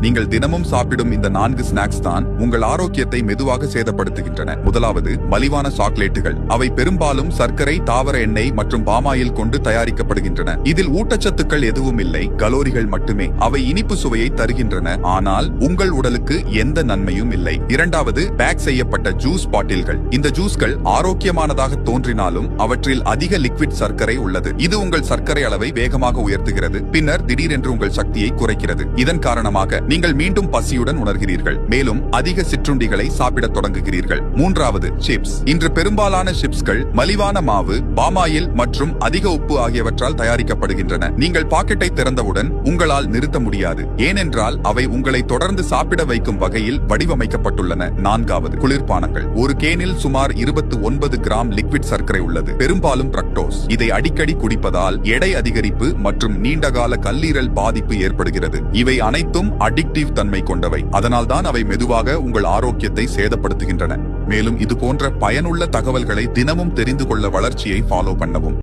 நீங்கள் தினமும் சாப்பிடும் இந்த 4 ஸ்நாக்ஸ் தான் உங்கள் ஆரோக்கியத்தை மெதுவாக சேதப்படுத்துகின்றன. முதலாவது, மலிவான சாக்லேட்டுகள். அவை பெரும்பாலும் சர்க்கரை, தாவர எண்ணெய் மற்றும் பாமாயில் கொண்டு தயாரிக்கப்படுகின்றன. இதில் ஊட்டச்சத்துக்கள் எதுவும் இல்லை, கலோரிகள் மட்டுமே. அவை இனிப்பு சுவையை தருகின்றன, ஆனால் உங்கள் உடலுக்கு எந்த நன்மையும் இல்லை. இரண்டாவது, பேக் செய்யப்பட்ட ஜூஸ் பாட்டில்கள். இந்த ஜூஸ்கள் ஆரோக்கியமானதாக தோன்றினாலும் அவற்றில் அதிக லிக்விட் சர்க்கரை உள்ளது. இது உங்கள் சர்க்கரை அளவை வேகமாக உயர்த்துகிறது, பின்னர் திடீரென்று உங்கள் சக்தியை குறைக்கிறது. இதன் காரணமாக நீங்கள் மீண்டும் பசியுடன் உணர்கிறீர்கள், மேலும் அதிக சிற்றுண்டிகளை சாப்பிடத் தொடங்குகிறீர்கள். மூன்றாவது, சிப்ஸ். இன்று பெரும்பாலான சிப்ஸ்கள் மலிவான மாவு, பாமாயில் மற்றும் அதிக உப்பு ஆகியவற்றால் தயாரிக்கப்படுகின்றன. நீங்கள் பாக்கெட்டை திறந்தவுடன் உங்களால் நிறுத்த முடியாது, ஏனென்றால் அவை உங்களை தொடர்ந்து சாப்பிட வைக்கும் வகையில் வடிவமைக்கப்பட்டுள்ளன. நான்காவது, குளிர்பானங்கள். ஒரு கேனில் சுமார் 29 கிராம் லிக்விட் சர்க்கரை உள்ளது, பெரும்பாலும் பிரக்டோஸ். இதை அடிக்கடி குடிப்பதால் எடை அதிகரிப்பு மற்றும் நீண்டகால கல்லீரல் பாதிப்பு ஏற்படுகிறது. இவை அனைத்தும் அடிக்டிவ் தன்மை கொண்டவை, அதனால்தான் அவை மெதுவாக உங்கள் ஆரோக்கியத்தை சேதப்படுத்துகின்றன. மேலும் இது போன்ற பயனுள்ள தகவல்களை தினமும் தெரிந்து கொள்ள வளர்ச்சியை ஃபாலோ பண்ணவும்.